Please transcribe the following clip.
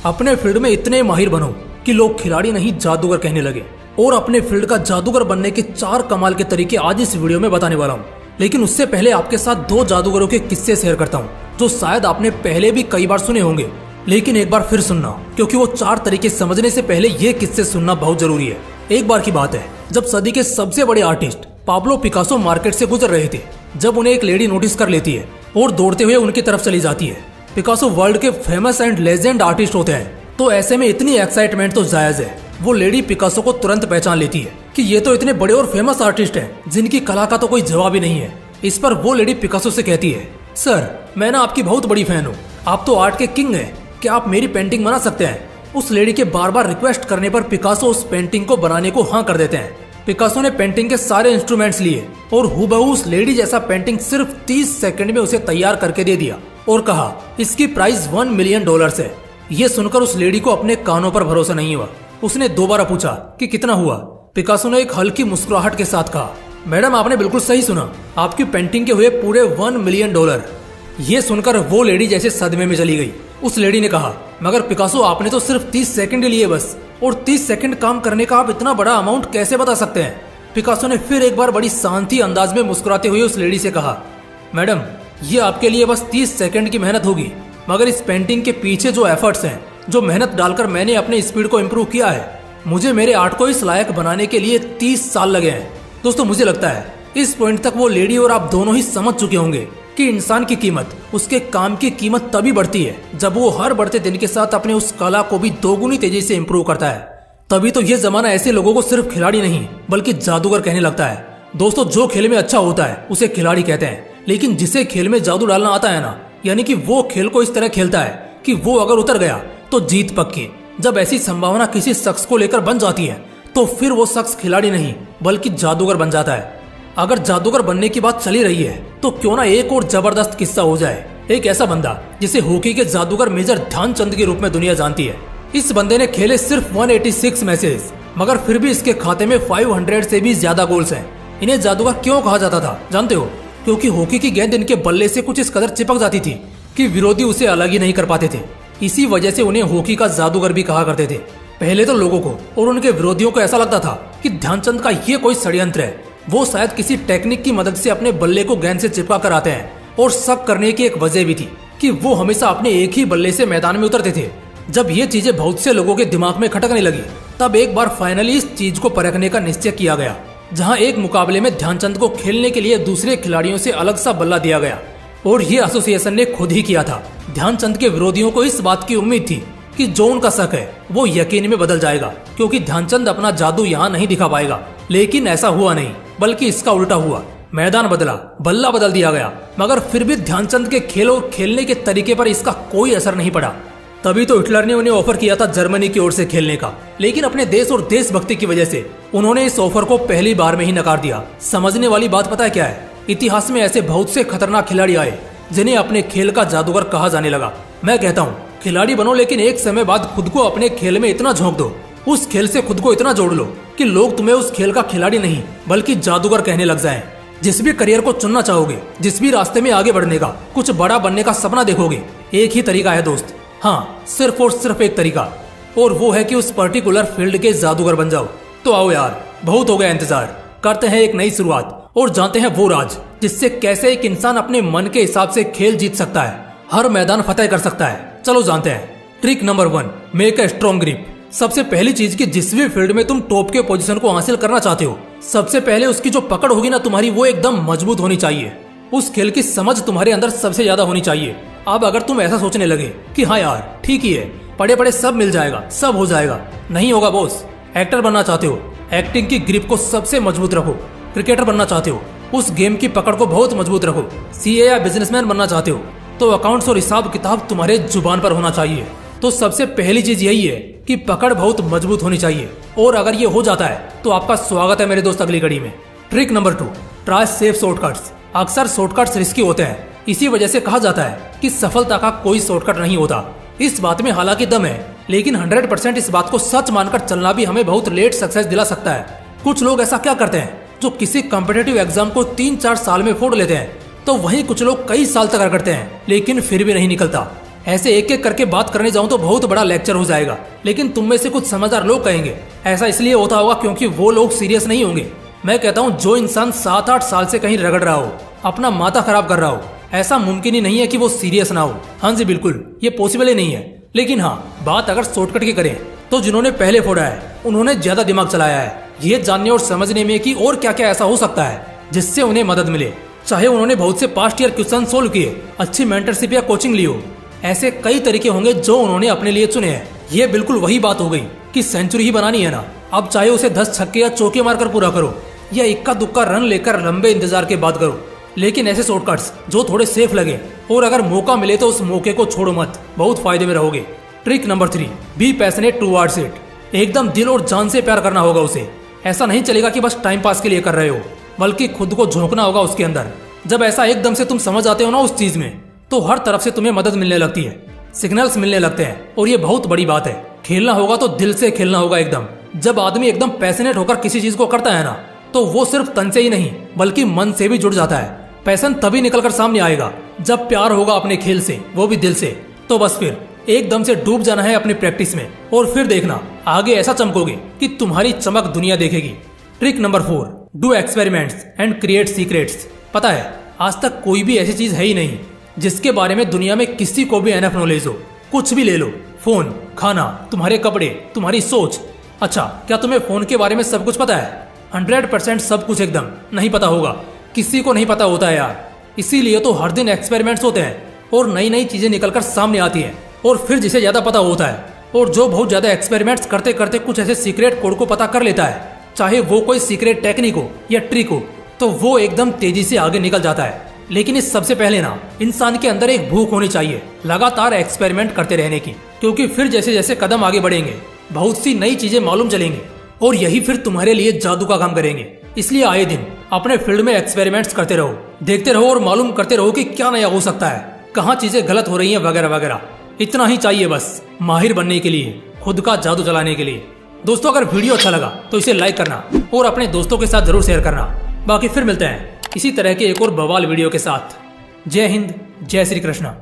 अपने फील्ड में इतने माहिर बनो कि लोग खिलाड़ी नहीं जादूगर कहने लगे। और अपने फील्ड का जादूगर बनने के 4 कमाल के तरीके आज इस वीडियो में बताने वाला हूँ। लेकिन उससे पहले आपके साथ 2 जादूगरों के किस्से शेयर करता हूँ जो शायद आपने पहले भी कई बार सुने होंगे, लेकिन एक बार फिर सुनना, क्योंकि वो 4 तरीके समझने से पहले ये किस्से सुनना बहुत जरूरी है। एक बार की बात है जब सदी के सबसे बड़े आर्टिस्ट पाब्लो पिकासो मार्केट से गुजर रहे थे, जब उन्हें एक लेडी नोटिस कर लेती है और दौड़ते हुए उनकी तरफ चली जाती है। पिकासो वर्ल्ड के फेमस एंड लेजेंड आर्टिस्ट होते हैं, तो ऐसे में इतनी एक्साइटमेंट तो जायज है। वो लेडी पिकासो को तुरंत पहचान लेती है कि ये तो इतने बड़े और फेमस आर्टिस्ट हैं जिनकी कला का तो कोई जवाब ही नहीं है। इस पर वो लेडी पिकासो से कहती है, सर मैं ना आपकी बहुत बड़ी फैन हूँ, आप तो आर्ट के किंग हैं, क्या आप मेरी पेंटिंग बना सकते हैं? उस लेडी के बार बार रिक्वेस्ट करने पर पिकासो उस पेंटिंग को बनाने को हाँ कर देते हैं। पिकासो ने पेंटिंग के सारे इंस्ट्रूमेंट्स लिए और हूबहू उस लेडी जैसा पेंटिंग सिर्फ 30 सेकंड में उसे तैयार करके दे दिया और कहा इसकी प्राइस $1 मिलियन है। ये सुनकर उस लेडी को अपने कानों पर भरोसा नहीं हुआ। उसने दोबारा पूछा कि कितना हुआ? पिकासो ने एक हल्की मुस्कुराहट के साथ कहा, मैडम आपने बिल्कुल सही सुना, आपकी पेंटिंग के हुए पूरे $1 मिलियन। ये सुनकर वो लेडी जैसे सदमे में चली गई। उस लेडी ने कहा, मगर पिकासो आपने तो सिर्फ 30 सेकंड लिए बस, और 30 सेकंड काम करने का आप इतना बड़ा अमाउंट कैसे बता सकते हैं? पिकासो ने फिर एक बार बड़ी शांति अंदाज में मुस्कुराते हुए उस लेडी से कहा, मैडम ये आपके लिए बस 30 सेकंड की मेहनत होगी, मगर इस पेंटिंग के पीछे जो एफर्ट्स हैं, जो मेहनत डालकर मैंने अपने स्पीड को इम्प्रूव किया है, मुझे मेरे आर्ट को इस लायक बनाने के लिए 30 साल लगे हैं। दोस्तों मुझे लगता है इस पॉइंट तक वो लेडी और आप दोनों ही समझ चुके होंगे कि इंसान की कीमत, उसके काम की कीमत तभी बढ़ती है जब वो हर बढ़ते दिन के साथ अपने उस कला को भी दोगुनी तेजी से इम्प्रूव करता है। तभी तो ये जमाना ऐसे लोगों को सिर्फ खिलाड़ी नहीं बल्कि जादूगर कहने लगता है। दोस्तों जो खेल में अच्छा होता है उसे खिलाड़ी कहते हैं, लेकिन जिसे खेल में जादू डालना आता है ना, यानी कि वो खेल को इस तरह खेलता है कि वो अगर उतर गया तो जीत पक्की। जब ऐसी संभावना किसी शख्स को लेकर बन जाती है तो फिर वो शख्स खिलाड़ी नहीं बल्कि जादूगर बन जाता है। अगर जादूगर बनने की बात चली रही है तो क्यों ना एक और जबरदस्त किस्सा हो जाए। एक ऐसा बंदा जिसे हॉकी के जादूगर मेजर ध्यानचंद के रूप में दुनिया जानती है। इस बंदे ने खेले सिर्फ 186 मैचेस, मगर फिर भी इसके खाते में 500 से भी ज्यादा गोल्स हैं। इन्हें जादूगर क्यों कहा जाता था जानते हो? क्योंकि हॉकी की गेंद इनके बल्ले से कुछ इस कदर चिपक जाती थी कि विरोधी उसे अलग ही नहीं कर पाते थे। इसी वजह से उन्हें हॉकी का जादूगर भी कहा करते थे। पहले तो लोगों को और उनके विरोधियों को ऐसा लगता था कि ध्यानचंद का ये कोई षड्यंत्र है, वो शायद किसी टेक्निक की मदद से अपने बल्ले को गेंद से चिपका कर आते हैं। और शक करने की एक वजह भी थी कि वो हमेशा अपने एक ही बल्ले से मैदान में उतरते थे। जब ये चीजें बहुत से लोगों के दिमाग में खटकने लगी, तब एक बार फाइनली इस चीज को परखने का निश्चय किया गया, जहां एक मुकाबले में ध्यानचंद को खेलने के लिए दूसरे खिलाड़ियों से अलग सा बल्ला दिया गया और ये एसोसिएशन ने खुद ही किया था। ध्यानचंद के विरोधियों को इस बात की उम्मीद थी कि जो उनका शक है वो यकीन में बदल जाएगा, क्योंकि ध्यानचंद अपना जादू यहाँ नहीं दिखा पाएगा। लेकिन ऐसा हुआ नहीं, बल्कि इसका उल्टा हुआ। मैदान बदला, बल्ला बदल दिया गया, मगर फिर भी ध्यानचंद के खेल और खेलने के तरीके पर इसका कोई असर नहीं पड़ा। तभी तो हिटलर ने उन्हें ऑफर किया था जर्मनी की ओर से खेलने का, लेकिन अपने देश और देशभक्ति की वजह से उन्होंने इस ऑफर को पहली बार में ही नकार दिया। समझने वाली बात पता है क्या है? इतिहास में ऐसे बहुत से खतरनाक खिलाड़ी आए जिन्हें अपने खेल का जादूगर कहा जाने लगा। मैं कहता हूँ खिलाड़ी बनो, लेकिन एक समय बाद खुद को अपने खेल में इतना झोंक दो, उस खेल से खुद को इतना जोड़ लो कि लोग तुम्हें उस खेल का खिलाड़ी नहीं बल्कि जादूगर कहने लग जाएं। जिस भी करियर को चुनना चाहोगे, जिस भी रास्ते में आगे बढ़ने का, कुछ बड़ा बनने का सपना देखोगे, एक ही तरीका है दोस्त। हाँ, सिर्फ और सिर्फ एक तरीका, और वो है कि उस पर्टिकुलर फील्ड के जादूगर बन जाओ। तो आओ यार, बहुत हो गया इंतजार, करते हैं एक नई शुरुआत और जानते हैं वो राज जिससे कैसे एक इंसान अपने मन के हिसाब से खेल जीत सकता है, हर मैदान फतेह कर सकता है। चलो जानते हैं। Trick number 1, make a strong grip. सबसे पहली चीज कि जिस भी फील्ड में तुम टॉप के पोजीशन को हासिल करना चाहते हो, सबसे पहले उसकी जो पकड़ होगी ना तुम्हारी, वो एकदम मजबूत होनी चाहिए। उस खेल की समझ तुम्हारे अंदर सबसे ज्यादा होनी चाहिए। अब अगर तुम ऐसा सोचने लगे कि हाँ यार ठीक ही है, पड़े पड़े सब मिल जाएगा, सब हो जाएगा, नहीं होगा बॉस। एक्टर बनना चाहते हो, एक्टिंग की ग्रिप को सबसे मजबूत रखो। क्रिकेटर बनना चाहते हो, उस गेम की पकड़ को बहुत मजबूत रखो। सीए या बिजनेसमैन बनना चाहते हो तो अकाउंट्स और हिसाब किताब तुम्हारे जुबान पर होना चाहिए। तो सबसे पहली चीज यही है कि पकड़ बहुत मजबूत होनी चाहिए, और अगर ये हो जाता है तो आपका स्वागत है मेरे दोस्त अगली कड़ी में। Trick number 2, try safe shortcuts. अक्सर शॉर्टकट्स रिस्की होते हैं, इसी वजह से कहा जाता है कि सफलता का कोई शॉर्टकट नहीं होता। इस बात में हालांकि दम है, लेकिन 100% इस बात को सच मानकर चलना भी हमें बहुत लेट सक्सेस दिला सकता है। कुछ लोग ऐसा क्या करते हैं जो किसी कॉम्पिटिटिव एग्जाम को 3-4 साल में फोड़ लेते हैं, तो वहीं कुछ लोग कई साल तक करते हैं लेकिन फिर भी नहीं निकलता। ऐसे एक एक करके बात करने जाऊं तो बहुत बड़ा लेक्चर हो जाएगा, लेकिन तुम में से कुछ समझदार लोग कहेंगे ऐसा इसलिए होता होगा क्योंकि वो लोग सीरियस नहीं होंगे। मैं कहता हूँ जो इंसान 7-8 साल से कहीं रगड़ रहा हो, अपना माथा खराब कर रहा हो, ऐसा मुमकिन ही नहीं है कि वो सीरियस ना हो। हाँ जी बिल्कुल, ये पॉसिबल ही नहीं है। लेकिन हाँ, बात अगर शॉर्टकट की करें तो जिन्होंने पहले फोड़ा है उन्होंने ज्यादा दिमाग चलाया है ये जानने और समझने में कि और क्या क्या ऐसा हो सकता है जिससे उन्हें मदद मिले। चाहे उन्होंने बहुत से पास्ट ईयर क्वेश्चन सोल्व किए, अच्छी मेंटरशिप या कोचिंग ली हो, ऐसे कई तरीके होंगे जो उन्होंने अपने लिए चुने हैं। ये बिल्कुल वही बात हो गई कि सेंचुरी ही बनानी है ना, अब चाहे उसे 10 छक्के या चौके मारकर पूरा करो या इक्का दुक्का रन लेकर लंबे इंतजार के बाद करो, लेकिन ऐसे शॉर्टकट्स जो थोड़े सेफ लगे और अगर मौका मिले तो उस मौके को छोड़ो मत, बहुत फायदे में रहोगे। Trick number 3, be passionate towards it. एकदम दिल और जान से प्यार करना होगा उसे। ऐसा नहीं चलेगा कि बस टाइम पास के लिए कर रहे हो, बल्कि खुद को झोंकना होगा उसके अंदर। जब ऐसा एकदम से तुम समझ आते हो ना उस चीज में, तो हर तरफ से तुम्हें मदद मिलने लगती है, सिग्नल्स मिलने लगते हैं। और ये बहुत बड़ी बात है, खेलना होगा तो दिल से खेलना होगा एकदम। जब आदमी एकदम पैशनेट होकर किसी चीज को करता है ना, तो वो सिर्फ तन से ही नहीं बल्कि मन से भी जुड़ जाता है। पैशन तभी निकलकर सामने आएगा जब प्यार होगा अपने खेल से, वो भी दिल से। तो बस फिर एकदम से डूब जाना है अपनी प्रैक्टिस में और फिर देखना आगे ऐसा चमकोगे कि तुम्हारी चमक दुनिया देखेगी। Trick number 4, do experiments and create secrets. पता है आज तक कोई भी ऐसी चीज है ही नहीं जिसके बारे में दुनिया में किसी को भी एनफ नॉलेज हो। कुछ भी ले लो, फोन, खाना, तुम्हारे कपड़े, तुम्हारी सोच। अच्छा, क्या तुम्हें फोन के बारे में सब कुछ पता है? 100% सब कुछ एकदम नहीं पता होगा, किसी को नहीं पता होता है यार। इसीलिए तो हर दिन एक्सपेरिमेंट्स होते हैं और नई नई चीजें निकलकर सामने आती हैं। और फिर जिसे ज्यादा पता होता है और जो बहुत ज्यादा एक्सपेरिमेंट्स करते करते कुछ ऐसे सीक्रेट कोड को पता कर लेता है, चाहे वो कोई सीक्रेट टेक्निक हो या ट्रिक हो, तो वो एकदम तेजी से आगे निकल जाता है। लेकिन इस सबसे पहले ना इंसान के अंदर एक भूख होनी चाहिए लगातार एक्सपेरिमेंट करते रहने की, क्योंकि फिर जैसे जैसे कदम आगे बढ़ेंगे बहुत सी नई चीजें मालूम चलेंगी और यही फिर तुम्हारे लिए जादू का काम करेंगे। इसलिए आए दिन अपने फील्ड में एक्सपेरिमेंट्स करते रहो, देखते रहो और मालूम करते रहो कि क्या नया हो सकता है, कहाँ चीजें गलत हो रही हैं वगैरह वगैरह। इतना ही चाहिए बस माहिर बनने के लिए, खुद का जादू चलाने के लिए। दोस्तों अगर वीडियो अच्छा लगा तो इसे लाइक करना और अपने दोस्तों के साथ जरूर शेयर करना। बाकी फिर मिलते हैं इसी तरह के एक और बवाल वीडियो के साथ। जय हिंद, जय श्री कृष्ण।